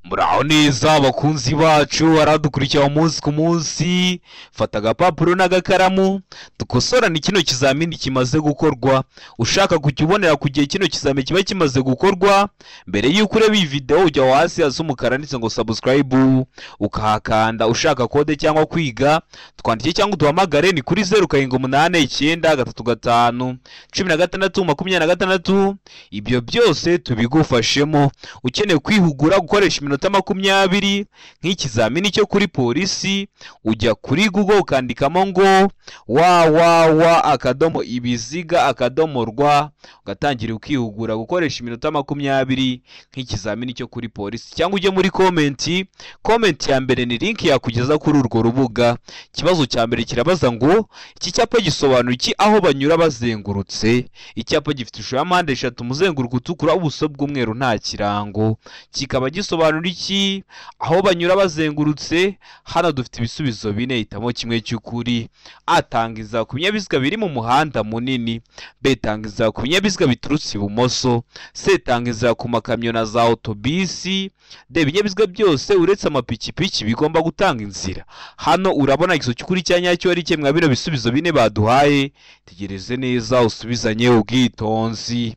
Muraho neza abakunzi bacu aradukurikira umunsi ku munsi. Fata agapapuro n'agakaramu dukosorane kino kizamini kimaze gukorwa. Ushaka kukibonera ku gihe kino kizamini kiba kimaze gukorwa, mbere y'uko ureba iyi video ujya hasi hasi umukara ndetse ngo subscribe ukahakanda. Ushaka kode cyangwa kwiga twandike cyangwa duhamagare ni kuri 0789351626. Ibyo byose tubigufashemo. Ukeneye kwihugura gukoresha iminota 20 nk'ikizamini cyo kuri polisi, ujya kuri Google ukandikamo ngo www.ibiziga.rw ugatangira ukihugura gukoresha iminota 20 nk'ikizamini cyo kuri polisi, cyangwa ujye muri comment ya mbere ni link yakugeza kuri urwo rubuga. Ikibazo cya mbere kirabaza ngo iki cyapa gisobanura iki aho banyura bazengurutse? Icyapa gifite ishusho ya mpande eshatu, umuzenguruko utukura, ubuso bw'umweru, nta kirango. Kikaba gisobanura iki aho banyura bazengurutse? Hano dufite ibisubizo bine, hitamo kimwe cy'ukuri. A, tangiza ku binyabiziga biri mu muhanda munini. B, tangiza ku binyabiziga biturutse ibumoso. C, tangiza ku makamyo na za autobisi. D, ibinyabiziga byose uretse amapikipiki bigomba gutanga inzira. Hano urabona igiso cy'ukuri cya nyacyo ari kimwe bino bisubizo bine baduhaye. Tegereze neza usubizanye ubwitonzi.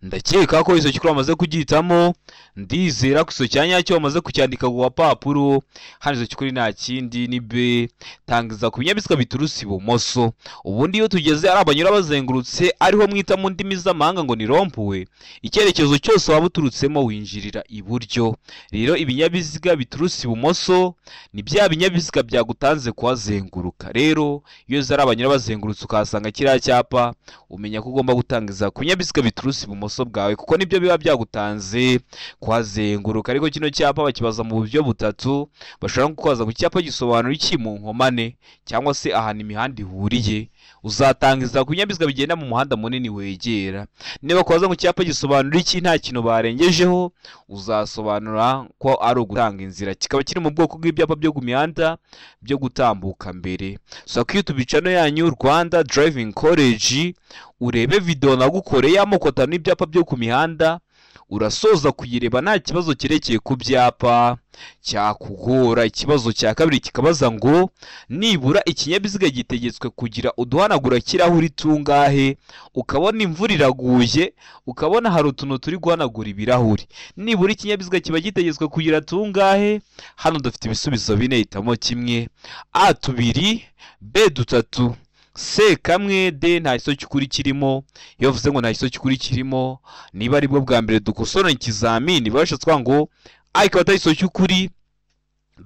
Ndakeka ko iso cy'ukuri amaze kugihitamo. Ndizera ko iso cyanyacyo bamaze kucyandika ku papuro. Hano iso cy'ukuri nta kindi ni B, tangiza ku binyabiziga biturutse ibumoso. Ubundi iyo tugeze ari abanyura bazengurutse ariho mwita mu ndimi z'amahanga ngo ni rompuwe, icyerekezo cyose waba uturutsemo winjirira iburyo. Rero ibinyabiziga biturutse ibumoso ni bya binyabiziga byagutanze kuhazenguruka. Rero iyo zari abanyura bazengurutse ukahasanga kiriya cyapa, umenya ko ugomba gutangiza ku binyabiziga biturutse ibumoso bwawe, kuko nibyo biba byagutanze kuhazenguruka. Ariko kino cyapa bakibaza mu buryo butatu. Bashobora kukubaza ku cyapa gisobanura iki mu nkomane cyangwa se ahantu imihanda ihuriye. Uzatangiza ku binyabiziga bigenda mu muhanda munini wegera. Niba kubaza ku cyapa gisobanura iki nta kintu barengejeho, uzasobanura ko ari ugutanga inzira. Kikaba kiri mu bwoko bw'ibyapa byo ku mihanda byo gutambuka mbere. So ko YouTube channel yanyu Rwanda Driving College, urebe video nagukoreye amoko atanu y'ibyapa byo ku mihanda, urasoza kuyireba nta kibazo kirekeye ku byapa cyakugora. Ikibazo cya kabiri kikabaza ngo nibura ikinyabiziga gitegetswe kugira uduhanagura kirahuri tungahe? Ukabona imvura iraguye, ukabona hari utuntu turi guhanagura ibirahuri. Nibura ikinyabiziga kiba gitegetswe kugira tungahe? Hano dufite ibisubizo bine, hitamo kimwe. A, 2, B, 3, C, kamwe, D, nta iso cy'ukuri kirimo. Iyo vuze ngo nta iso cy'ukuri kirimo, niba ari bwo bwa mbere dukosora ikizamini, bashatse ngo A ikaba atari iso cy'ukuri,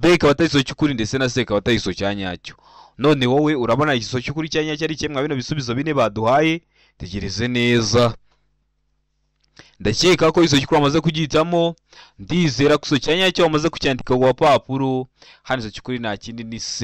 B ikaba atari iso cy'ukuri, ndetse na C ikaba atari iso cya nyacyo. None wowe urabona iso cy'ukuri cya nyacyo ari kimwe bino bisubizo bine baduhaye. Tegereze neza. Ndakeka ko iso cy'ukuri amaze kugihitamo. Ndizera ko iso cya nyacyo bamaze kucyandika ku papuro. Hano iso cy'ukuri nta kindi ni C,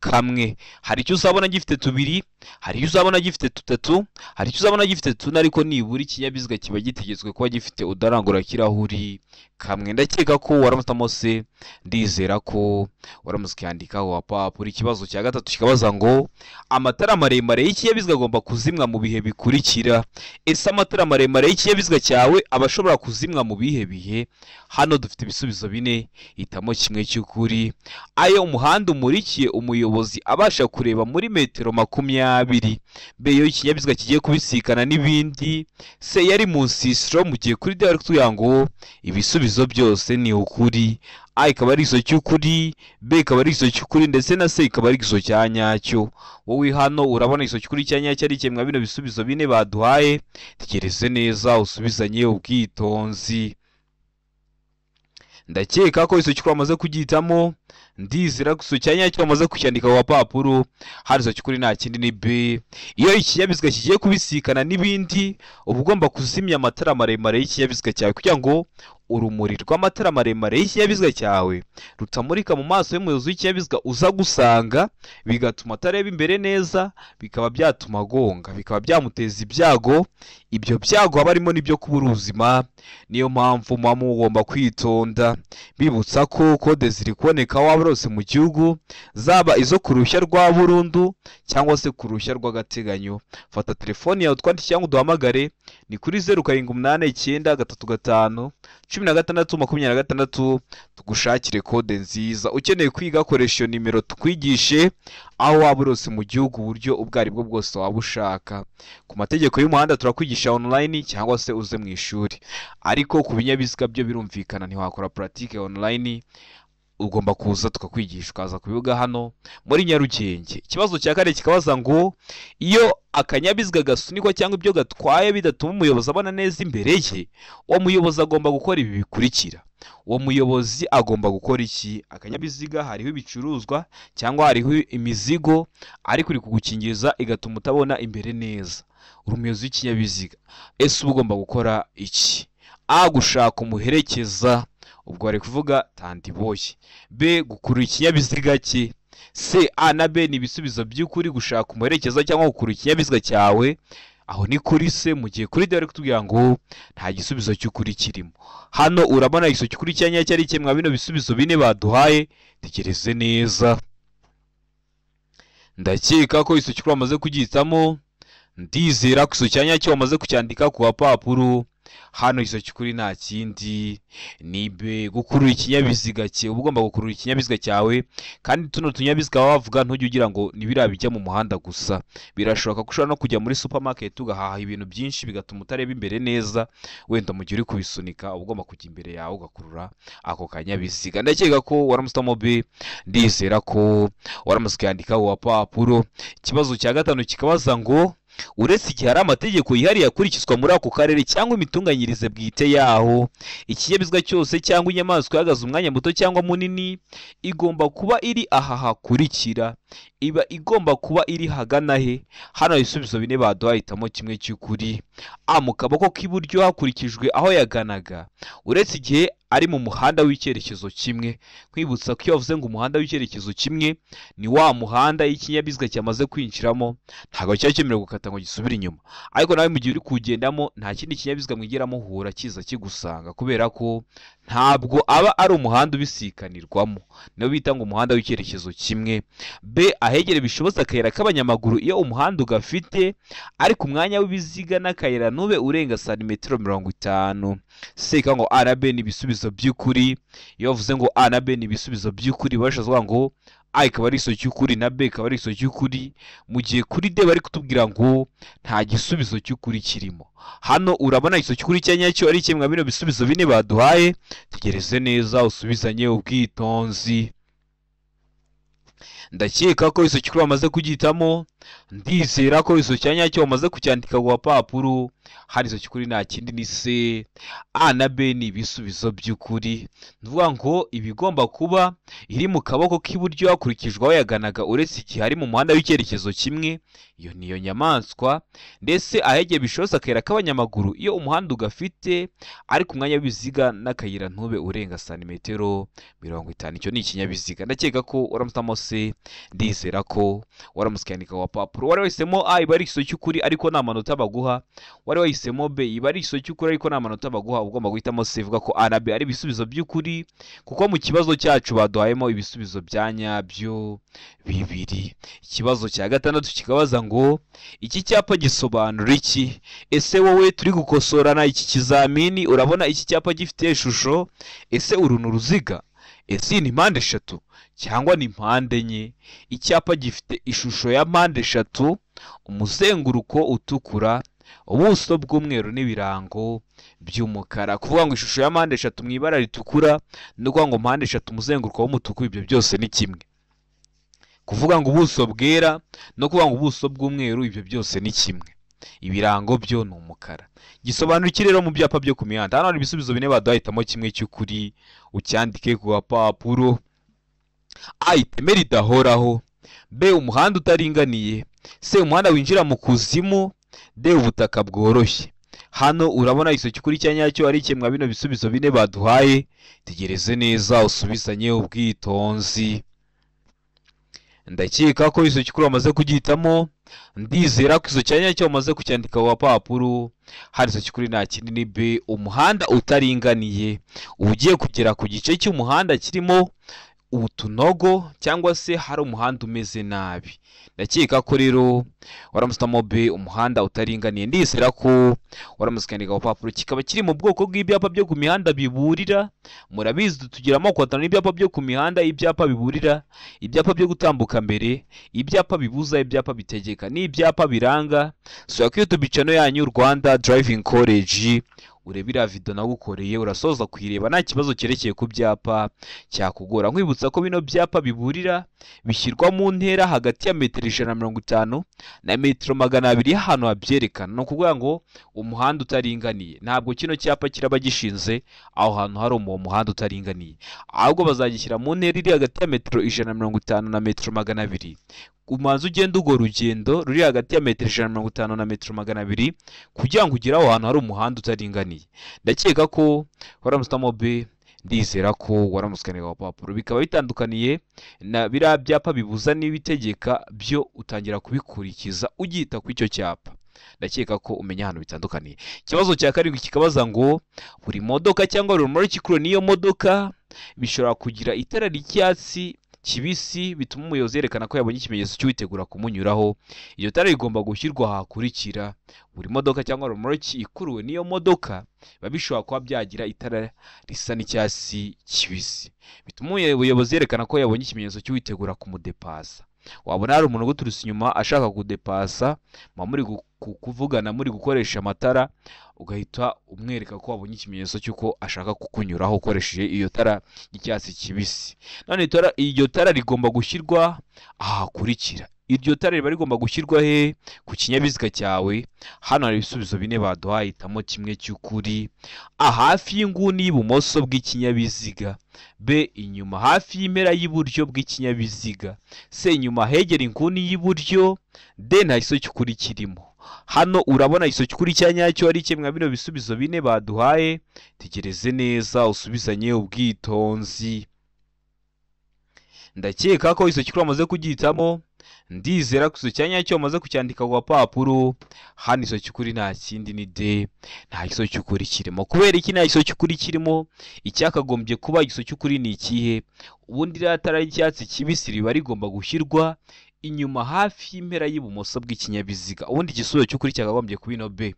kamwe. Hari icyo uzabona gifite 2, hari icyo uzabona gifite 3, hari icyo uzabona gifite 4, ariko nibura ikinyabiziga kiba gitegetswe kuba gifite udarangura kirahuri kamwe. Ndakeka ko waramutamo C. Ndizera ko waramutse kwandika ku papuro. Ikibazo cya gatatu kikabaza ngo amatara maremare y'ikinyabiziga agomba kuzimwa mu bihe bikurikira. Ese amatara maremare y'ikinyabiziga cyawe abashobora kuzimwa mu bihe bihe? Hano dufite ibisubizo bine, hitamo kimwe cy'ukuri. Ayo umuhanda umurikiye umuyobozi abasha kureba muri metero 20. B, iyo ikinyabiziga kigiye kubisikana n'ibindi. C, yari mu nsisiro mu gihe kuri D tuya ngo ibisubizo byose ni ukuri. A ikaba ari iso cy'ukuri, B ikaba ari iso cy'ukuri, ndetse na C ikaba ari iso cya nyacyo. Wowe hano urabona iso cy'ukuri cya nyacyo ari kimwe bino bisubizo bine baduhaye. Tegereze neza usubizanye ubwitonzi. Ndakeka ko iso cy'ukuri amaze kugihitamo. Ndizera ko iso cya nyacyo amaze kucyandika ku papuro. Hari iso cy'ukuri nta kindi ni B. Iyo ikinyabiziga kigiye kubisikana n'ibindi, uba ugomba kuzimya amatara maremare y'ikinyabiziga cyawe kugira ngo urumuri rw'amatara maremare y'ikinyabiziga cyawe rutamurika mu maso y'umuyobozi w'ikinyabiziga uza gusanga, bigatuma atareba imbere neza, bikaba byatuma agonga, bikaba byamuteza ibyago ibyo byago haba harimo n'ibyo kubura ubuzima. Niyo mpamvu muba mugomba kwitonda, bibutsa ko kode ziri kuboneka waba hose mu gihugu, zaba izo ku ruhushya rwa burundu cyangwa se ku ruhushya rw'agateganyo. Fata telefoni yawe twandike cyangwa uduhamagare, ni kuri 0789351626 tugushakire kode nziza. Ukeneye kwiga koresha iyo nimero tukwigishe aho waba hose mu gihugu, uburyo ubwo ari bwo bwose waba ushaka. Ku mategeko y'umuhanda turakwigisha online cyangwa se uze mu ishuri, ariko ku binyabiziga byo birumvikana ntiwakora pratique online, ugomba kuza tukakwigisha, ukaza kubivuga hano muri Nyarugenge. Ikibazo cya kane kikabaza ngo iyo akanyabiziga gasunikwa cyangwa ibyo gatwaye bidatuma umuyobozi abona neza imbere ye, uwo muyobozi agomba gukora ibi bikurikira. Uwo muyobozi agomba gukora iki? Akanyabiziga hariho ibicuruzwa cyangwa hariho imizigo ariko uri kugukingiriza igatuma utabona imbere neza, uri umuyobozi w'ikinyabiziga, ese uba ugomba gukora iki? A, gushaka umuherekeza, ubwo bari kuvuga tandiboye. B, gukurura ikinyabiziga cye. C, A na B ni ibisubizo by'ukuri, gushaka umuherekeza cyangwa gukurura ikinyabiziga cyawe. Aho ni kuri C, mu gihe kuri D bari kutubwira ngo nta gisubizo cy'ukuri kirimo. Hano urabona igisubizo cy'ukuri cyanya cyari kimwe bino bisubizo bine baduhaye, tegereze neza. Ndakeka ko igisubizo cy'ukuri bamaze kugihitamo, ndizera ko igisubizo cyanya cyo bamaze kucyandika ku gapapuro. Hano igisubizo cy'ukuri nta kindi ni B, gukurura ikinyabiziga cye. Uba ugomba gukurura ikinyabiziga cyawe, kandi tuno tunyabiziga baba bavuga ntujye ugira ngo ni biriya bijya mu muhanda gusa. Birashoboka ko ushobora no kujya muri supermarket ugahaha ibintu byinshi bigatuma utareba imbere neza, wenda mu gihe uri kubisunika uba ugomba kujya imbere yawe ugakurura ako kanyabiziga. Ndakeka ko waramusitamo B, ndizera ko waramaze kuyandika ku gapapuro. Ikibazo cya gatanu kikabaza ngo uretse igihe hari amategeko yihariye akurikizwa muri ako karere cyangwa imitunganyirize bwite yaho, ikinyabiziga cyose cyangwa inyamaswa ihagaze umwanya muto cyangwa munini igomba kuba iri aha hakurikira. Iba igomba kuba iri hagana he? Hano ibisubizo bine baduhahitamo kimwe cy'ukuri. A, mu kaboko k'iburyo hakurikijwe aho yaganaga, uretse igihe ari mu muhanda w'icyerekezo kimwe. Kwibutsa ko iyo bavuze ngo umuhanda w'icyerekezo kimwe ni wa muhanda y'ikinyabiziga cyamaze kwinjiramo, ntabwo cyari cyemerewe gukata ngo gisubire inyuma. Ariko nawe mu gihe uri kugendamo nta kindi kinyabiziga mwigera muhura kiza kigusanga, kubera ko ntabwo aba ari umuhanda ubisikanirwamo, niyo bita ngo umuhanda w'icyerekezo kimwe. B, ahegere bishobotse akayira k'abanyamaguru iyo umuhanda ugafite, ariko umwanya w'ibiziga n'akayira ntube urenga santimetero 50. C, ngo A na B ni ibisubizo by'ukuri. Iyo bavuze ngo A na B ni ibisubizo by'ukuri bashaza ngo A ikaba ari igisubizo cy'ukuri na B ikaba ari igisubizo cy'ukuri, mu gihe kuri D bari kutubwira ngo nta gisubizo cy'ukuri kirimo. Hano urabona igisubizo cy'ukuri cyanya cyo ari kimwe bino bisubizo bine baduhaye, tegereze neza usubizanye ubwitonzi. Ndakeka ko igisubizo cy'ukuri bamaze kugihitamo, ndizera ko igisubizo cyanya cyo bamaze kucyandika ku gapapuro. Hari igisubizo cy'ukuri nta kindi ni C. A na B ni ibisubizo by'ukuri. Ndavuga ngo ibigomba kuba iri mu kaboko k'iburyo hakurikijwe aho yaganaga, uretse igihe ari mu muhanda w'icyerekezo kimwe, iyo niyo nyamaswa. Ndetse ahegeye bishobotse akayira k'abanyamaguru iyo umuhanda ugafite, ariko umwanya w'ibiziga n'akayira ntube urenga santimetero 50. Icyo ni ikinyabiziga. Ndakeka ko waramutamo C, ndizera ko waramusikandika ku gapapuro. Wari wahisemo A iba ari igisubizo cy'ukuri ariko nta manota baguha, wari wahisemo B iba ari igisubizo cy'ukuri ariko nta manota baguha, ugomba guhitamo C ivuga ko A na B ari ibisubizo by'ukuri, kuko mu kibazo cyacu baduhayemo ibisubizo bya nyabyo bibiri. Ikibazo cya gatandatu kikabaza ngo iki cyapa gisobanura iki? Ese wowe turi gukosorana iki kizamini urabona iki cyapa gifite ishusho? Ese uru ni uruziga? Ese ni mpande eshatu cyangwa ni mpande enye? Icyapa gifite ishusho ya mpande eshatu, umuzenguruko utukura, ubuso bw'umweru n'ibirango by'umukara. Kuvuga ngo ishusho ya mpande eshatu mu ibara ritukura no kuvuga ngo mpande eshatu umuzenguruko w'umutuku, ibyo byose ni kimwe. Kuvuga ngo ubuso bwera no kuvuga ngo ubuso bw'umweru, ibyo byose ni kimwe. Ibirango byo ni umukara. Gisobanura iki rero mu byapa byo ku mihanda? Hano hari ibisubizo bine baduhitamo kimwe cy'ukuri, ucyandike ku gapapuro. A, iteme ridahoraho. B, umuhanda utaringaniye. C, umuhanda winjira mu kuzimu. D, ubutaka bworoshye. Hano urabona igisubizo cy'ukuri cyanya cyo ari kimwe bino bisubizo bine baduhaye, tegereze neza usubizanye ubwitonzi. ndakeka ko izo kikuru wamaze kugihitamo, ndizera ko izo cyanya cyo wamaze kucyandika ku papuro. Hari izo kikuru nta kindi ni B, umuhanda utaringaniye ugiye kugera ku gice cy'umuhanda kirimo utunogo cyangwa se hari umuhanda umeze nabi. Ndakeka ko rero waramusitamo B, umuhanda utaringaniye. Ndizera ko waramusikandika ku papuro. Kikaba kiri mu bwoko bw'ibyapa byo ku mihanda biburira. Murabizi tugira amoko atanu y'ibyapa byo ku mihanda: ibyapa biburira, ibyapa byo gutambuka mbere, ibyapa bibuza, ibyapa bitegeka, n'ibyapa biranga. So kuri YouTube channel yanyu Rwanda Driving College, urebira video nagukoreye urasoza kuyireba nta kibazo cyerekeye ku byapa cyakugora. Nkwibutsa ko bino byapa biburira bishyirwa mu ntera hagati ya metero 150 na metero 200 hano habyerekana. No kuvuga ngo umuhanda utaringaniye, ntabwo kino cyapa kiraba gishinze aho hantu hari umuhanda utaringaniye, ahubwo bazagishyira mu ntera iri hagati ya metero 150 na metero 200. Umanza ugenda ugo rugendo ruri hagati ya metero 150 na metero 200 kugira ngo ugere aho hantu hari umuhanda utaringaniye. Ndakeka ko waramusitamo B, ndizera ko waramusikanira ku papuro. Bikaba bitandukaniye na biriya byapa bibuza n'ibitegeka, byo utangira kubikurikiza ugihita ku icyo cyapa. Ndakeka ko umenya ahantu bitandukaniye. Ikibazo cya karindwi kikabaza ngo buri modoka cyangwa buri rumuri kikuru n'iyo modoka bishobora kugira itara ry'icyatsi kibisi bituma umuyobozi yerekana ko yabonye ikimenyetso cy'uwitegura kumunyuraho. Iyo tara rigomba gushyirwa ahakurikira. Buri modoka cyangwa rumoroki ikuruwe n'iyo modoka biba bishobora kuba byagira itara risa n'icyatsi kibisi, bituma umuyobozi yerekana ko yabonye ikimenyetso cy'uwitegura kumudepasa. Wabona hari umuntu uguturutse inyuma ashaka kudepasa, muri kuvugana muri gukoresha amatara, ugahita umwereka ko wabonye ikimenyetso cy'uko ashaka kukunyuraho ukoresheje iyo tara y'icyatsi kibisi. None iryo tara rigomba gushyirwa ahakurikira. Iryo tara riba rigomba gushyirwa he? Ku kinyabiziga cyawe. Hano hari ibisubizo bine baduhaye, hitamo kimwe cy'ukuri. Hafi y'inguni y'ibumoso bw'ikinyabiziga. B, inyuma hafi y'impera y'iburyo bw'ikinyabiziga. C, inyuma hegera inguni y'iburyo. D, nta giso cy'ukuri kirimo. Hano urabona igiso cy'ukuri cya nyacyo ari kimwe bino bisubizo bine baduhaye. Tegereze neza usubizanye ubwitonzi. Ndakeka ko igiso cy'ukuri wamaze kugihitamo. Ndizera ko igiso cya nyacyo wamaze kucyandika ku papuro. Hano igiso cy'ukuri nta kindi ni D, nta giso cy'ukuri kirimo. Kubera iki nta giso cy'ukuri kirimo? Icyakagombye kuba igiso cy'ukuri ni ikihe? Ubundi rya tara ry'icyatsi kibisi riba rigomba gushyirwa inyuma hafi y'impera y'ibumoso bw'ikinyabiziga. Ubundi igisubizo cy'ukuri cyakagombye kuba ino B.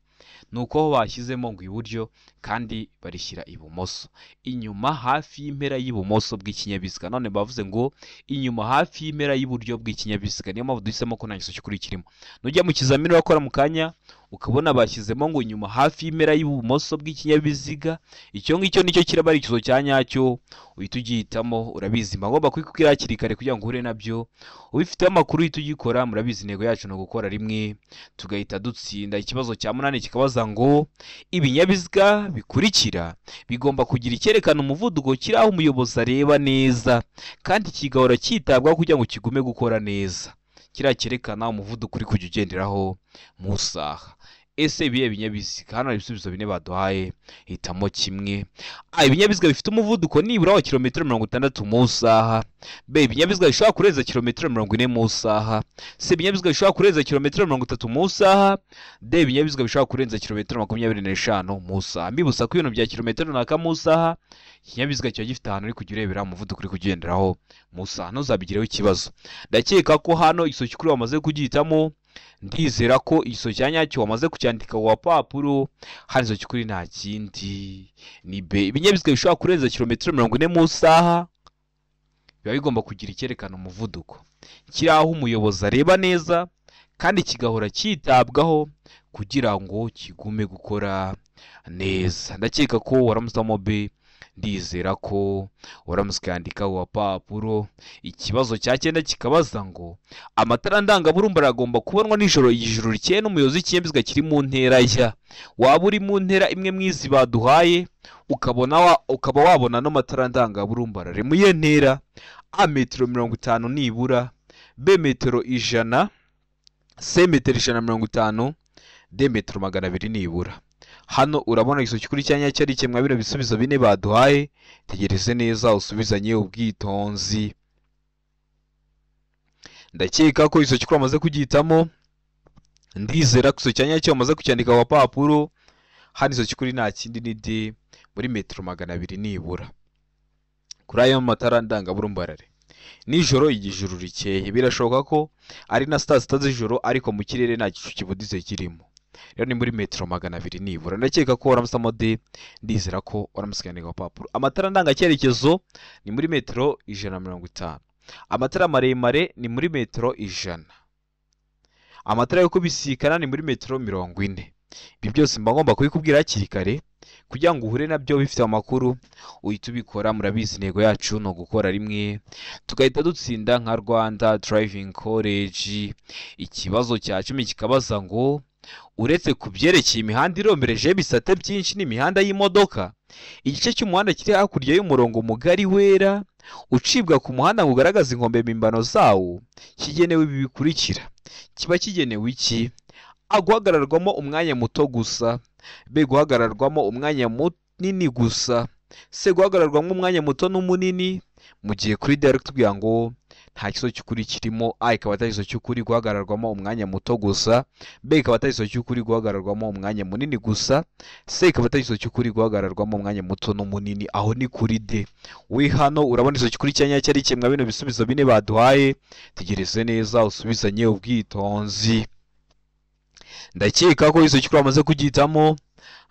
Nuko aho bashyizemo ngo iburyo kandi barishyira ibumoso. Inyuma hafi y'impera y'ibumoso bw'ikinyabiziga. None bavuze ngo inyuma hafi y'impera y'iburyo bw'ikinyabiziga. Niyo mpamvu duhisemo ko nta giso cy'ukuri kirimo. Nujya mu kizamini urakora mu kanya ukabona bashyizemo ngo inyuma hafi y'impera y'ibumoso bw'ikinyabiziga, icyo ngicyo nicyo kiraba ari ikizo cya nyacyo. Uhita ugihitamo. Urabizi mba ngomba kwikubwira hakiri kare kugira ngo uhure nabyo. Ubifiteho amakuru uhita ugikora. Murabizi intego yacu ni ugukora rimwe tugahita dutsinda. Ikibazo cya 8 kikabaza ngo ibinyabiziga bikurikira bigomba kugira icyerekana umuvuduko kiri aho umuyobozi areba neza kandi kigahora cyitabwaho kugira ngo kigume gukora neza. Kiriya cyerekana umuvuduko uri kujya ugenderaho mu saha. Ese ibihe binyabiziga? Hano hari ibisubizo bine baduhaye, hitamo kimwe. Ibinyabiziga bifite umuvuduko nibura wa kilometero 60 mu saha. B, ibinyabiziga bishobora kurenza kilometero 40 mu saha. C, ibinyabiziga bishobora kurenza kilometero 30 mu saha. D, ibinyabiziga bishobora kurenza kilometero 25 mu saha. Mbibutsa ko ibintu bya kilometero naka mu saha ikinyabiziga cyo gifite ahantu uri kujya urebera umuvuduko uri kugenderaho mu saha. Ntuzabigireho ikibazo. Ndakeka ko hano igiso cy'ukuri wamaze kugihitamo. Ndizera ko igiso cya nyacyo wamaze kucyandika ku papuro. Hano igiso cy'ukuri nta kindi ni B. Ibinyabiziga bishobora kurenza kilometero 40 mu saha biba bigomba kugira icyerekana umuvuduko kiri aho umuyobozi areba neza kandi kigahora cyitabwaho kugira ngo kigume gukora neza. Ndakeka ko waramusamo B. Ndizera ko waramusikandika ku papuro. Ikibazo cya 9 kikabaza ngo amatara ndangaburumba aragomba kubonwa nijoro. Ijoro rikeye n'umuyobozi w'ikinyabiziga kiri mu ntera ya. Waba uri mu ntera imwe mwizi baduhaye ukaba wabona no matara ndangaburumba ari mu iyo ntera. A, metero 50 nibura. B, metero 100. C, metero 150. D, metero 200 nibura. Hano urabona igiso cy'ukuri cya nyacyo ari kimwe bino bisubizo bine baduhaye. Tegereze neza usubizanye ubwitonzi. ndakeka ko izo cyukuri amaze kugihitamo, ndizera ko izo cyanya cyo amaze kucyandika ku papuro. Hano izo cyukuri nta kindi ni D muri metero 200 nibura. Kuri ayo matara ndangaburumbarare nijoro igijuru rikeye, birashoboka ko ari na saa sita z'ijoro ariko mu kirere nta gicu kibudize kirimo. Rero ni muri metero 200 nibura. Ndakeka ko waramusamo D, ndizera ko waramusikandika ku papuro. Amatara ndangacyerekezo ni muri metero 150. Amatara maremare ni muri metero 100. Amatara yo kubisikana ni muri metero 40. Ibi byose mba ngomba kubikubwira hakiri kare kugira ngo uhure nabyo bifite amakuru uhita ubikora. Murabizi intego yacu no gukora rimwe tugahita dutsinda nka Rwanda Driving College. Ikibazo cya 10 kikabaza ngo uretse kubyerekeye imihanda irombereje bisate byinshi n'imihanda y'imodoka, igice cy'umuhanda kiri hakurya y'umurongo mugari wera ucibwa ku muhanda ngo ugaragaza inkombe mpimbano zawo kigenewe ibi bikurikira. Kiba kigenewe iki? A, guhagararwamo umwanya muto gusa. B, guhagararwamo umwanya munini gusa. C, guhagararwamo umwanya muto n'umunini. Mu gihe kuri D ari kutubwira ngo nta kibazo cy'ukuri kirimo. A ikaba atari ikibazo cy'ukuri, guhagararwamo umwanya muto gusa. B ikaba atari ikibazo cy'ukuri, guhagararwamo umwanya munini gusa. C ikaba atari ikibazo cy'ukuri, guhagararwamo umwanya muto n'umunini. Aho ni kuri D. We hano urabona ikibazo cy'ukuri cyanya cyari kimwe bino bisubizo bine baduhaye. Tegereze neza usubizanye ubwitonzi. Ndakeka ko izo cyukuri amaze kugihitamo,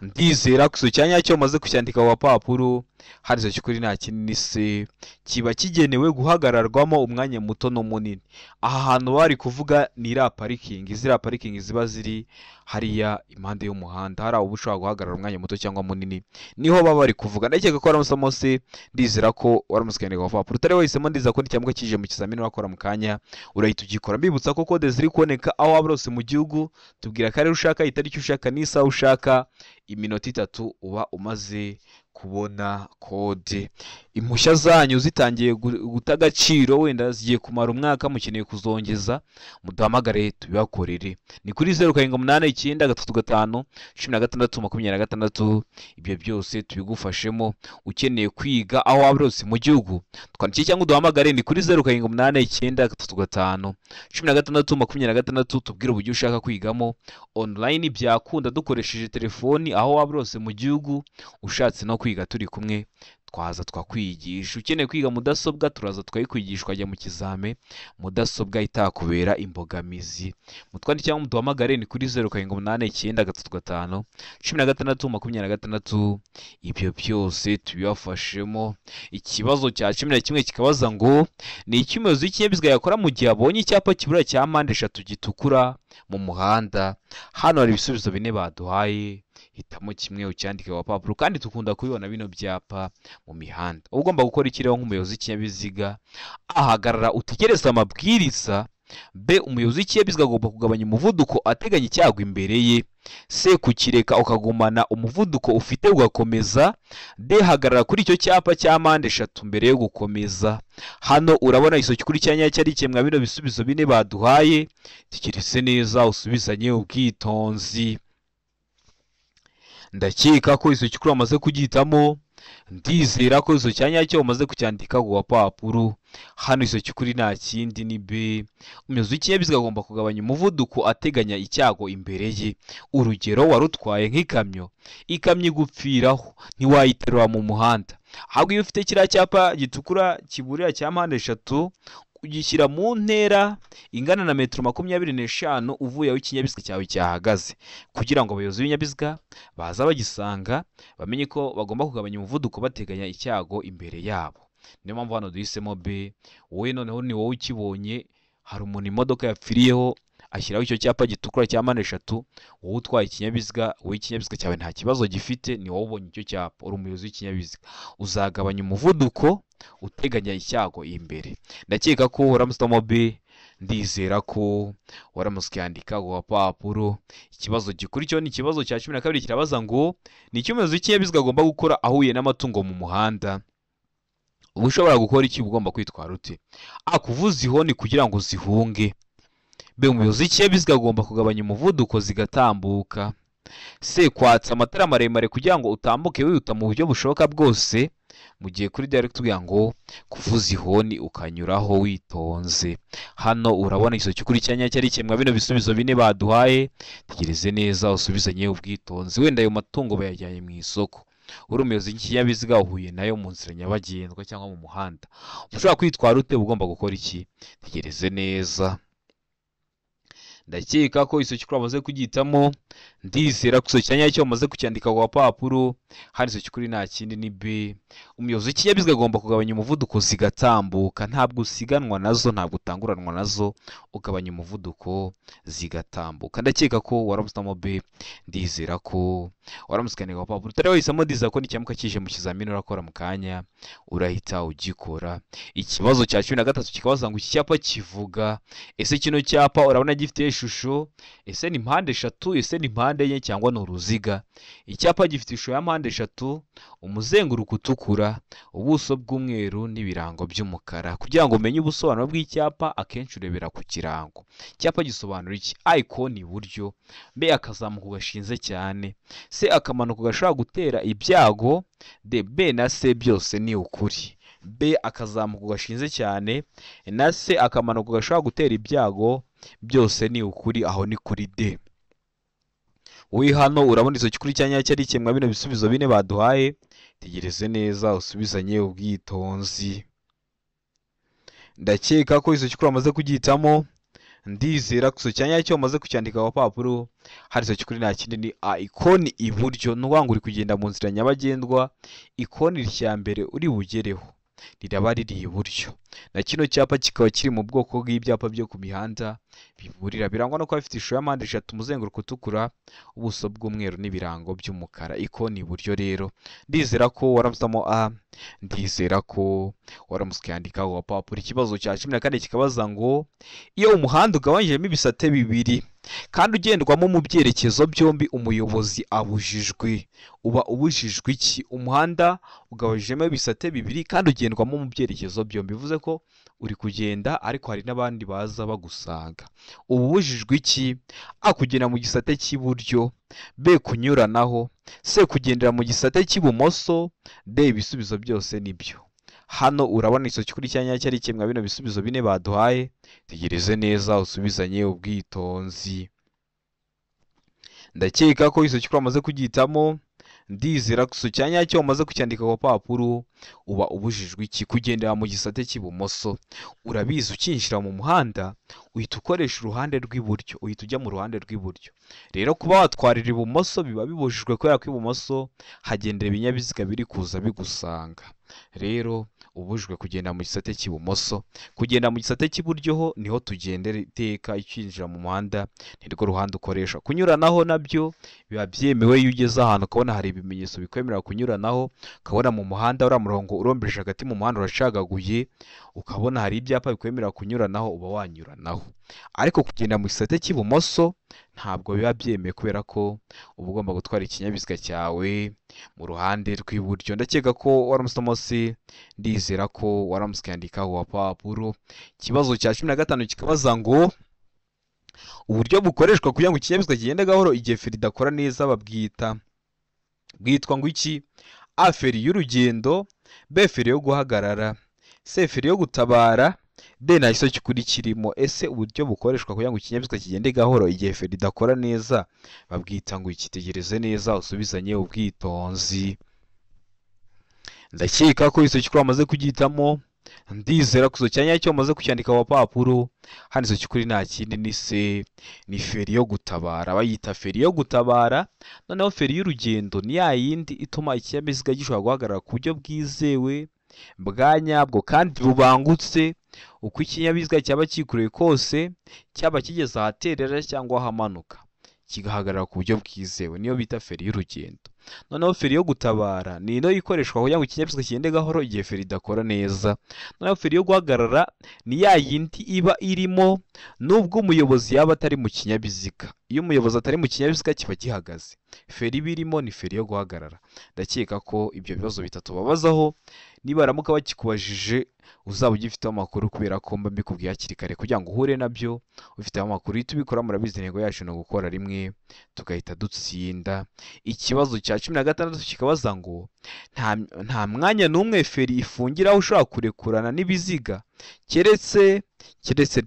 ndizera ko izo cyanya cyo amaze kucyandika ku papuro. Hari izo cyukuri nta kinini se, kiba kigenewe guhagararwamo umwanya muto no munini. Aha hantu bari kuvuga ni iriya parikingi. Ziriya parikingi ziba ziri hariya impande y'umuhanda, hari aho ushobora guhagarara umwanya muto cyangwa munini, niho baba bari kuvuga. Ndakeka ko waramusamo se, ndizera ko waramusikandika ku papuro. Utari wahisemo, ndizera ko n'icyambwa kije mu kizamini wakora mu kanya urahita ugikora. Mbibutsa ko kode ziri kuboneka aho waba hose mu gihugu. Tubwira akarere ushaka, itariki ushaka n'isaha ushaka, iminota 3 uba umaze kubona kode. Impushya zanyu zitangiye guta agaciro, wenda zigiye kumara umwaka, mukeneye kuzongeza, muduhamagare tubibakorere. Ni kuri 0789351626. Ibyo byose tubigufashemo. Ukeneye kwiga aho waba hose mu gihugu, twandikiye cyangwa uduhamagare ni kuri 0789351626. Tubwire uburyo ushaka kwigamo online, byakunda dukoresheje telefoni aho waba hose mu gihugu. Ushatse no kwiga turi kumwe, twaza twakwigisha. Ukeneye kwiga mudasobwa, turaza twayikwigisha ukajya mu kizame mudasobwa itakubera imbogamizi. Mutwandike cyangwa muduhamagare ni kuri 0789351626. Ibyo byose tubibafashemo. Ikibazo cya 11 kikabaza ngo ni icy'umuyobozi w'ikinyabiziga yakora mu gihe abonye icyapa kibura cya mpande 3 gitukura mu muhanda. Hano hari ibisubizo bine baduhaye, hitamo kimwe ucyandike ku papuro. Kandi tukunda kubibona bino byapa mu mihanda. Ugomba gukora ikireho nk'umuyobozi w'ikinyabiziga: ahagarara utegereze amabwiriza. B, umuyobozi w'ikinyabiziga agomba kugabanya umuvuduko ateganya icyago imbere ye. C, kukireka ukagumana umuvuduko ufite ugakomeza. D, hagarara kuri icyo cyapa cya mpande 3 mbere yo gukomeza. Hano urabona iso cyukuri cyanya cyari kimwe bino bisubizo bine baduhaye. Tegereze neza usubizanye ubwitonzi. Ndakeka ko izo cyukuri amaze kugihitamo, ndizera ko izo cyanya cyo umaze kucyandika ku papuro. Hano izo cyukuri nta kindi ni B, umuyobozi w'ikinyabiziga agomba kugabanya umuvuduko ateganya icyago imbere ye. Urugero, warutwaye nk'ikamyo, ikamyo igupfiraho, ntiwayiterura mu muhanda, ahubwo iyo ufite kiriya cyapa gitukura kiburira cya mpande 3 ugishyira mu ntera ingana na metero 25 uvuye aho ikinyabiziga cyawe cyahagaze, kugira ngo abayobozi b'ibinyabiziga baza bagisanga bamenye ko bagomba kugabanya umuvuduko bateganya icyago imbere yabo. Niyo mpamvu hano duhisemo B. Wowe noneho ni wowe ukibonye, hari umuntu imodoka yapfiriyeho ashyiraho icyo cyapa gitukura cya mpande 3, wowe utwaye ikinyabiziga, wowe ikinyabiziga cyawe nta kibazo gifite, ni wowe ubonye icyo cyapa, uri umuyobozi w'ikinyabiziga, uzagabanya umuvuduko uteganya icyago imbere. Ndakeka ko waramusitamo B, ndizera ko waramusikandika ku papuro. Ikibazo gikurikiyeho ni ikibazo cya 12 kirabaza ngo ni icyo umuyobozi w'ikinyabiziga agomba gukora ahuye n'amatungo mu muhanda. Ubu ushobora gukora iki? Ugomba kwitwara ute? A, kuvuza ihoni kugira ngo zihunge. B, umuyobozi w'ikinyabiziga agomba kugabanya umuvuduko zigatambuka. C, kwatsa amatara maremare kugira ngo utambuke wihuta mu buryo bushoboka bwose mu gihe kuri direct tubwira ngo kuvuza ihoni ukanyuraho witonze. Hano urabona iso cyukurikiranya cyari kimwe bino bisubizo bine baduhaye, tegereze neza usubizanye ubwitonzi. Wenda ayo matungo bayajyanye mu isoko, uri umuyobozi w'ikinyabiziga uhuye nayo mu nzira nyabagendwa cyangwa mu muhanda, ushobora kwitwara ute? Ugomba gukora iki? Tegereze neza. Ndakeka ko iso cyukuri amaze kugitamo, ndizera ko iso cyanya cyo amaze kucyandika ku papuro. Hano iso cyukuri nta kindi ni B. Umuyobozi w'ikinyabiziga agomba kugabanya umuvuduko zigatambuka, ntabwo usiganwa nazo, ntabwo utanguranwa nazo, ugabanya umuvuduko zigatambuka. Ndakeka ko waramusamo B, ndizera ko waramusikaniye ku papuro. Utari wahisemo, ndizera ko n'icyamuka kije mu kizamini urakora mu kanya urahita ugikora. Ikibazo cya 13 kikabaza ngo iki cyapa kivuga, ese kino cyapa urabona gifite ishusho, ese ni mpande eshatu, ese ni mpande enye cyangwa ni uruziga? Icyapa gifite ishusho ya mpande eshatu, umuzenguruko utukura, ubuso bw'umweru n'ibirango by'umukara. Kugira ngo umenye ubusobanuro bw'icyapa, akenshi urebera ku kirango. Icyapa gisobanura iki? A, ikoni iburyo, B, akazamuka gashinze cyane, C, akamanuka gashobora gutera ibyago, D, B na C byose ni ukuri. B, akazamuka gashinze cyane, na C, akamanuka gashobora gutera ibyago, byose ni ukuri. Aho ni kuri D. Wowe hano urabona izo cyukurikiranya cyari kimwe bino bisubizo bine baduhaye, tegereze neza usubizanye ubwitonzi. Ndakeka ko izo cyukuri amaze kugitamo, ndizera ko iso cyanya cyo amaze kucyandika ku papuro. Hari iso cyukuri nta kindi ni A, ikoni iburyo. N'uwangu uri kugenda mu nzira nyabagendwa, ikoni rya mbere uri bugereho riraba riri iburyo, na kino cyapa kikaba kiri mu bwoko bw'ibyapa byo ku mihanda biburira, birangwa no kuba bifite ishusho ya mpande eshatu, umuzenguruko utukura, ubuso bw'umweru n'ibirango by'umukara. Ikoni iburyo rero, ndizera ko waramusamo A, ndizera ko waramusikandika ku papuro. Ikibazo cya 14 kikabaza ngo iyo umuhanda ugabanyijemo ibisate bibiri kandi ugendwamo mu byerekezo byombi, umuyobozi abujijwe. Uba ubujijwe iki? Umuhanda ugabanyijemo ibisate bibiri kandi ugendwamo mu byerekezo byombi, bivuze ko uri kugenda ariko hari n'abandi baza bagusanga. Uba ubujijwe iki? A, kugenda mu gisate cy'iburyo, B, kunyuranaho, C, kugendera mu gisate cy'ibumoso, D, ibisubizo byose nibyo. Hano urabona iso cyukuri cyanya cyari kimwe bino bisubizo bine baduhaye, tegereze neza usubizanye ubwitonzi. Ndakeka ko iso cyukuri amaze kugitamo, ndizera ko iso cyanya cyo amaze kucyandika ku papuro. Uba ubujijwe iki? Kugendera mu gisate cy'ibumoso. Urabizi ukinjira mu muhanda uhita ukoresha uruhande rw'iburyo, uhita ujya mu ruhande rw'iburyo. Rero kuba watwarira ibumoso biba bibujijwe, kubera ko ibumoso hagendera ibinyabiziga biri kuza bigusanga. Rero ubujijwe kugenda mu gisate cy'ibumoso. Kugenda mu gisate cy'iburyo ho niho tugendera iteka, ikinjira mu muhanda nirwo ruhande ukoresha. Kunyuranaho nabyo biba byemewe iyo ugeze ahantu ukabona hari ibimenyetso bikwemerera kunyuranaho, ukabona mu muhanda uriya murongo urombeje hagati mu muhanda uracagaguye, ukabona hari ibyapa bikwemerera kunyuranaho, uba wanyuranaho. Ariko kugenda mu gisate cy'ibumoso ntabwo biba byemewe, kubera ko uba ugomba gutwara ikinyabiziga cyawe mu ruhande rw'iburyo. Ndakeka ko waramusamo C, ndizera ko waramusikandika ku papuro. Ikibazo cya 15 kikabaza ngo uburyo bukoreshwa kugira ngo ikinyabiziga kigende gahoro igihe feri idakora neza bwitwa ngo iki? A, feri y'urugendo, B, feri yo guhagarara, C, feri yo gutabara, D, nta iso cyukuri kirimo. Ese uburyo bukoreshwa kugira ngo ikinyabiziga kigende gahoro igihe feri idakora neza babwita ngo iki? Tegereze neza usubizanye ubwitonzi. Ndakeka ko iso cyukuri amaze kugitamo, ndizera ko iso cyanya cyo amaze kucyandika ku papuro. Hano iso cyukuri nta kindi ni C, ni feri yo gutabara. Bayita feri yo gutabara. Noneho feri y'urugendo ni ya yindi ituma ikinyabiziga gishobora guhagarara ku buryo bwizewe, bwa nyabwo kandi bubangutse, uko ikinyabiziga cyaba kikureye kose, cyaba kigeze ahaterera cyangwa ahamanuka, kigahagarara ku buryo bwizewe, niyo bita feri y'urugendo. Noneho feri yo gutabara ni ino ikoreshwa kugira ngo ikinyabiziga kigende gahoro igihe feri idakora neza. Noneho feri yo guhagarara ni ya yindi iba irimo nubwo umuyobozi yaba atari mu kinyabiziga. Iyo umuyobozi atari mu kinyabiziga kiba gihagaze. Feri birimo ni feri yo guhagarara. Ndakeka ko ibyo bibazo bitatu babazaho nibaramuka bakikubajije uzaba ugifiteho amakuru, kubera ko mba mbikubwiye hakiri kare kugira ngo uhure nabyo ufiteho amakuru. Uhita ubikora, murabizi intego yacu ni ugukora rimwe tugahita dutsinda. Ikibazo cya 16 kikabaza ngo nta mwanya n'umwe feri ifungiraho ushobora kurekurana n'ibiziga keretse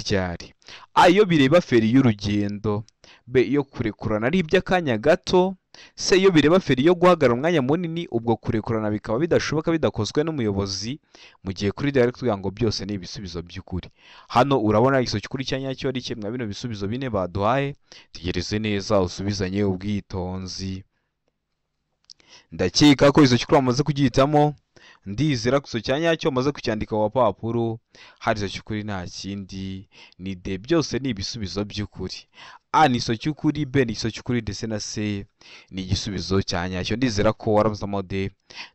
ryari? A, iyo bireba feri y'urugendo. B, iyo kurekurana ari iby'akanya gato. C, iyo bireba feri yo guhagarara umwanya munini, ubwo kurekurana bikaba bidashoboka bidakozwe n'umuyobozi. mu gihe kuri direct kugira ngo byose ni ibisubizo by'ukuri. Hano urabona igiso cy'ukuri cya nyacyo ari kimwe bino bisubizo bine baduhaye. Tegereze neza usubizanye ubwitonzi. Ndakeka ko izo cy'ukuri wamaze kugihitamo. Ndizera ko izo cya nyacyo wamaze kucyandika ku papuro. Hari izo cy'ukuri nta kindi ni D, byose ni ibisubizo by'ukuri. A ni iso cy'ukuri, B ni iso cy'ukuri, ndetse na C ni igisubizo cya nyacyo. Ndizera ko waramuzamo D,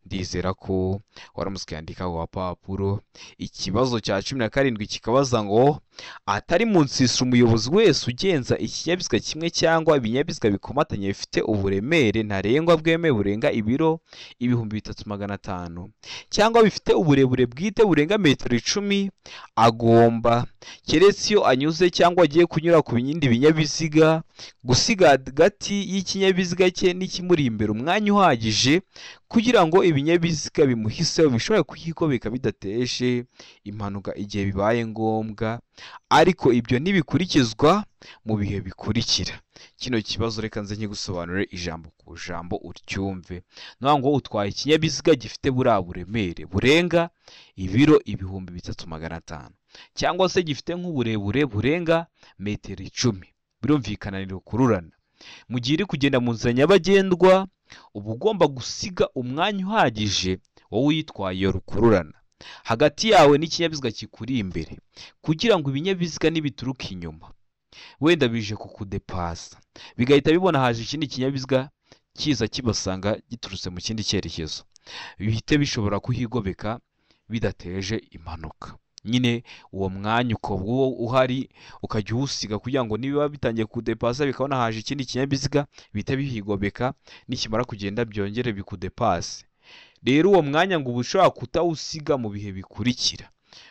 ndizera ko waramutse ukandika ku papuro. Ikibazo cya 17 kikabaza ngo atari mu nsisiro umuyobozi wese ugenza ikinyabiziga kimwe cyangwa ibinyabiziga bikomatanye bifite uburemere ntarengwa bwemewe burenga ibiro 3500 cyangwa bifite uburebure bwite burenga metero 10, agomba keretse iyo anyuze cyangwa agiye kunyura ku bindi binyabiziga gusiga hagati y'ikinyabiziga cye n'ikimuri imbere umwanya uhagije kugira ngo ibinyabiziga bimuhiseho bishobore kuyikobeka bidateje impanuka igihe bibaye ngombwa, ariko ibyo ntibikurikizwa mu bihe bikurikira. Kino kibazo reka nze nkigusobanurire ijambo ku jambo uryumve. Naho ngo utwaye ikinyabiziga gifite buremere burenga ibiro 3500 cyangwa se gifite nk'uburebure burenga metero 10, birumvikana ni rukururana. Mu gihe iri kugenda mu nzira nyabagendwa uba ugomba gusiga umwanya uhagije wowe uyitwaye iyo rukururana hagati yawe n'ikinyabiziga kikuri imbere, kugira ngo ibinyabiziga nibituruka inyuma wenda bije kukudepasa bigahita bibona haje ikindi kinyabiziga kiza kibasanga giturutse mu kindi cyerekezo, bihite bishobora kuhigobeka bidateje impanuka. Nyine uwo mwanya uko uhari ukajya uwusiga kugira ngo niba bitangiye kudepasa bikabona haje ikindi kinyabiziga bihita bihigobeka, nikimara kugenda byongere bikudepase. Rero uwo mwanya ngo ubushobora kutawusiga mu bihe bikurikira.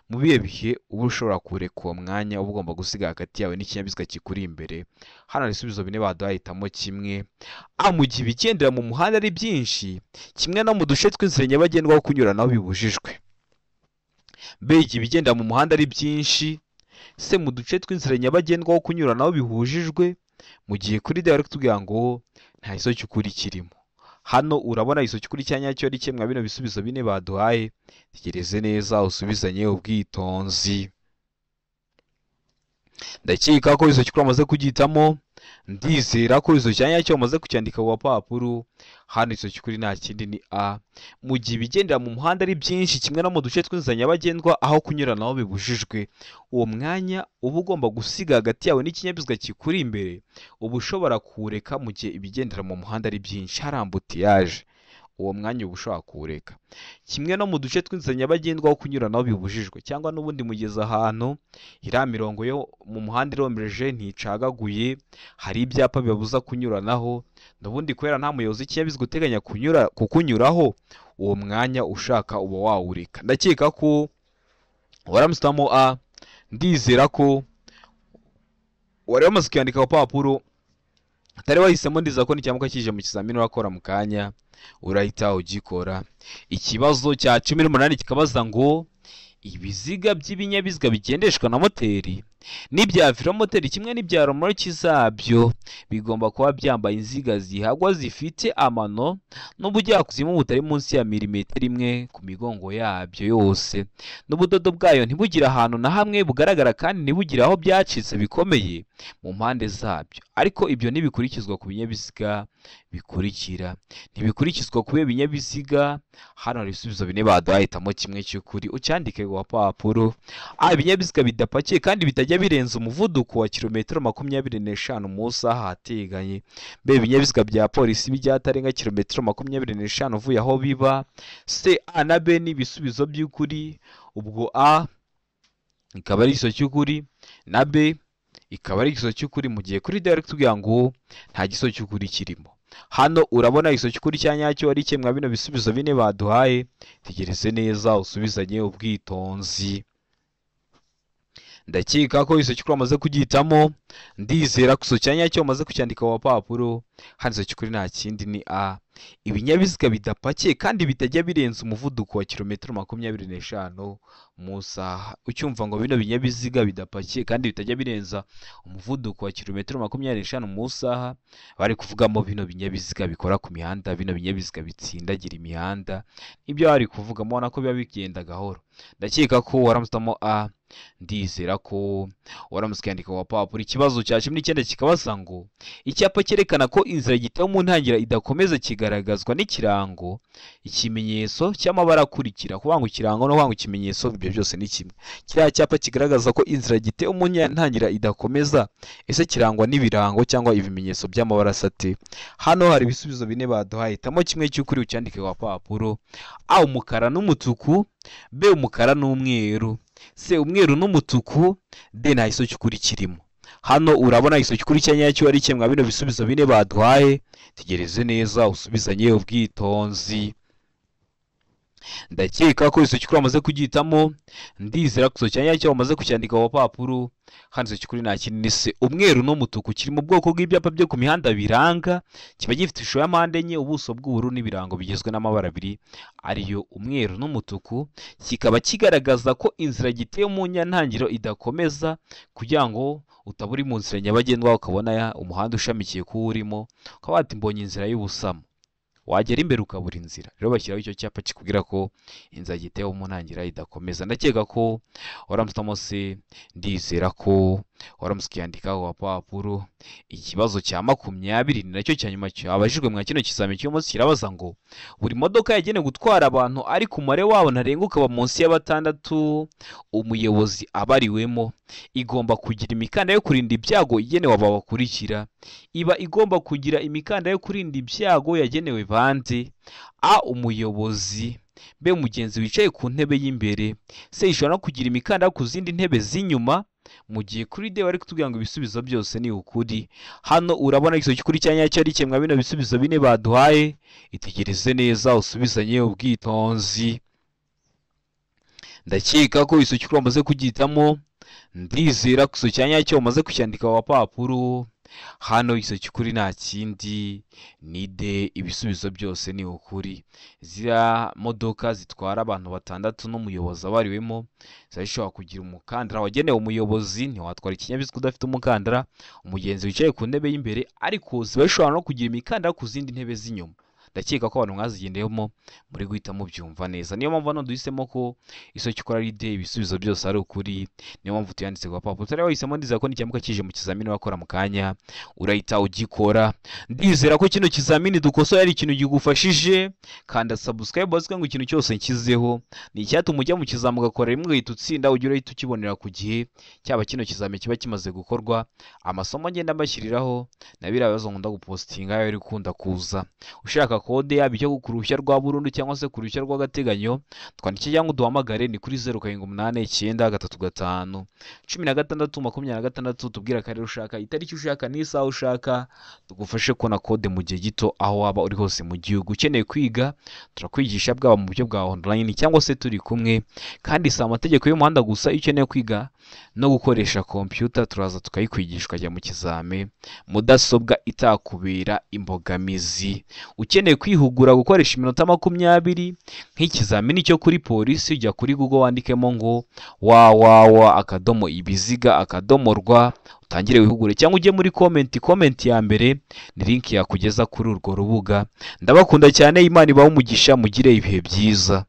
Mu bihe bihe uba ushobora kureka uwo mwanya uba ugomba gusiga hagati yawe n'ikinyabiziga kikuri imbere. Hano ibisubizo bine baduhitamo kimwe. A, mu gihe ibigendera mu muhanda ari byinshi kimwe no mu duce tw'inzira nyabagendwa aho kunyuranaho bibujijwe. B, igihe ibigendera mu muhanda ari byinshi. C, mu duce tw'inzira nyabagendwa aho kunyuranaho bihujijwe. Mu gihe kuri direct tugira ngo nta iso cy'ukuri kirimo. Hano urabona iso cy'ukuri cya nyacyo ari kimwe bino bisubizo bine baduhaye. Tegereze neza usubizanye ubwitonzi. Ndakeka ko iso cy'ukuri wamaze kugihitamo. Ndizera ko izo cya nyacyo wamaze kucyandika ku papuro. Hano iso cy'ukuri nta kindi ni A. Mu gihe ibigendera mu muhanda ari byinshi kimwe no mu duce tw'inzira nyabagendwa aho kunyuranaho bibujijwe, uwo mwanya uba ugomba gusiga hagati yawe n'ikinyabiziga kikuri imbere uba ushobora kuwureka mu gihe ibigendera mu muhanda ari byinshi hari ambutiyaje. Uwo mwanya uba ushobora kuwureka. Kimwe no mu duce tw'inzira nyabagendwa aho kunyuranaho bibujijwe, cyangwa n'ubundi mugeze ahantu iriya mirongo yo mu muhanda irombereje nticagaguye, hari ibyapa bibabuza kunyuranaho, n'ubundi kubera nta muyobozi w'ikinyabiziga uteganya kukunyuraho, uwo mwanya ushaka uba wawureka. Ndakeka ko waramusitamo A. Ndizera ko wari wamaze kuyandika ku papuro atari wahisemo. Ndiza ko n'icyamuka kije mu kizamini urakora mu kanya urahita ugikora. Ikibazo cya 18 kikabaza ngo ibiziga by'ibinyabiziga bigendeshwa na moteri n'ibya velomoteri kimwe n'ibya romoroki zabyo bigomba kuba byambaye inziga zihagwa zifite amano n'ubujyakuzimu butari munsi ya milimetero 1 ku migongo yabyo yose, n'ubudodo bwayo ntibugire ahantu na hamwe bugaragara kandi ntibugire aho byacitse bikomeye mu mpande zabyo. Ariko ibyo ntibikurikizwa ku binyabiziga bikurikira. Ntibikurikizwa ku binyabiziga. Hano hari ibisubizo bine baduhitamo kimwe cy'ukuri ucyandike ku papuro. A, ibinyabiziga bidapakiye kandi bitajya birenza umuvuduko wa kilometero 25 mu isaha hateganye. B, ibinyabiziga bya polisi bijya atarenga kilometero 25 uvuye aho biba. C, A na B ni ibisubizo by'ukuri. Ubwo A ikaba ari igiso cy'ukuri na B ikaba ari igiso cy'ukuri, mu gihe kuri direct tugira ngo nta giso cy'ukuri kirimo. hano urabona igisozi cy'ukuri cya nyacyo ari kimwe bino bisubizo bine baduhaye. Tegereze neza usubizanye ubwitonzi. Ndakeka ko igisozi cy'ukuri wamaze kugihitamo, ndizera ko igisozi cya nyacyo wamaze kucyandika ku papuro. Hano igisozi cy'ukuri nta kindi ni A. Ibinyabiziga bidapakiye kandi bitajya birenza umuvuduko wa kilometero 25 mu isaha. Ucyumva ngo bino binyabiziga bidapakiye kandi bitajya birenza umuvuduko wa kilometero 25 mu isaha, bari kuvugamo bino binyabiziga bikora ku mihanda, bino binyabiziga bitsindagira imihanda. Ibyo bari kuvuga mubona ko biba bigenda gahoro. Ndakeka ko waramutamo A, ndizera ko waramutse kwandika ku papuro. Ikibazo cya 19 kikabaza ngo icyapa cyerekana ko inzira giteye mu ntangira idakomeza kigaragazwa n'ikirango, ikimenyetso cy'amabara akurikira. Kuvuga ngo ikirango no kuvuga ngo ikimenyetso ibyo byose ni kimwe. Kiriya cyapa kigaragaza ko inzira giteye mu ntangira idakomeza, ese kirangwa n'ibirango cyangwa ibimenyetso by'amabara asate? Hano hari ibisubizo bine baduhaye, hitamo kimwe cy'ukuri ucyandike ku papuro. A, umukara n'umutuku. B, umukara n'umweru. C, umweru n'umutuku. D, nta gisozi cy'ukuri kirimo. Hano urabona igisozi cy'ukuri cya nyacyo ari kimwe bino bisubizo bine baduhaye. Tegereze neza usubizanye ubwitonzi. Ndakeka ko igisozi cy'ukuri wamaze kugihitamo, ndizera ko igisozi cya nyacyo wamaze kucyandika ku papuro. Hano igisozi cy'ukuri nta kindi ni C, umweru n'umutuku. Kiri mu bwoko bw'ibyapa byo ku mihanda biranga, kiba gifite ishusho ya mpande enye, ubuso bw'ubururu n'ibirango bigizwe n'amabara abiri ariyo umweru n'umutuku. Kikaba kigaragaza ko inzira giteye mu ntangiriro idakomeza, kugira ngo utaba uri mu nzira nyabagendwa ukabona umuhanda ushamikiye kuwo urimo, ukaba wati mbonye inzira y'ubusamo, wagera imbere ukabura inzira. Rero bashyiraho icyo cyapa kikubwira ko inzira giteye mu ntangira idakomeza. Ndakeka ko waramutamo C, ndizera ko waramutse kwandika ku papuro. Ikibazo cya 20 ni nacyo cya nyuma cyabajijwe mu kino kizamini cy'umunsi, kirabaza ngo buri modoka yagenewe gutwara abantu ariko umubare wabo ntarenga ukaba munsi ya 6, umuyobozi abariwemo igomba kugira imikanda yo kurinda ibyago igenewe aba bakurikira. Iba igomba kugira imikanda yo kurinda ibyago yagenewe bande? A, umuyobozi. B, umugenzi wicaye ku ntebe y'imbere. C, ishobora no kugira imikanda ku zindi ntebe z'inyuma. Mu gihe kuri D bari kutubwira ngo ibisubizo byose ni ukuri. Hano urabona igisozi cy'ukuri cya nyacyo ari kimwe bino bisubizo bine baduhaye. Itegereze neza usubizanye ubwitonzi. Ndakeka ko igisozi cy'ukuri wamaze kugihitamo, ndizera ko igisozi cya nyacyo wamaze kucyandika ku papuro. Hano igisozi cy'ukuri nta kindi ni D, ibisubizo byose ni ukuri. Ziriya modoka zitwara abantu 6 n'umuyobozi abariwemo, zishobora kugira umukandara wagenewe umuyobozi. Ntiwatwara ikinyabiziga udafite umukandara. Umugenzi wicaye ku ntebe y'imbere, ariko ziba zishobora no kugira imikandara ku zindi ntebe z'inyuma. Ndakeka ko abantu mwazigendeyemo muri guhita mubyumva neza. Niyo mpamvu hano duhisemo ko igisozi cy'ukuri ari D, ibisubizo byose ari ukuri. Niyo mpamvu tuyanditse ku papuro. Rero wahisemo, ndizera ko n'icyamuka kije mu kizamini wakora mu kanya urahita ugikora. Ndizera ko kino kizamini dukosoye ari ikintu gigufashije. Kanda subscribe bazwe ngo ikintu cyose nkizeho ni icyatuma ujya mu kizamini ugakora rimwe ugahita utsinda, ujye urahita ukibonera ku gihe. Cyaba kino kizamini kiba kimaze gukorwa, amasomo ngenda mbashyiriraho na biriya bibazo nkunda gupostinga yo ikunda kuza. Ushaka kode yaba icyo ku ruhushya rwa burundu cyangwa se ku ruhushya rw'agateganyo, twandike cyangwa uduhamagare ni kuri 0789351626. Tubwira akarere ushaka, itariki ushaka n'isaha ushaka, tugufashe kubona kode mu gihe gito aho waba uri hose mu gihugu. Ukeneye kwiga turakwigisha bwaba mu buryo bwa online cyangwa se turi kumwe, kandi si amategeko y'umuhanda gusa. Iyo ukeneye kwiga no gukoresha computer turaza tukayikwigisha ukajya mu kizame mudasobwa itakubera imbogamizi. Ukeneye kwihugura gukoresha iminota 20 nk'ikizamini cyo kuri polisi, ujya kuri Google wandikemo ngo www.ibiziga.rw utangire wihugure, cyangwa ujye muri comment ya mbere ni link yakugeza kuri urwo rubuga. Ndabakunda cyane, Imana ibahe umugisha, mugire ibihe byiza.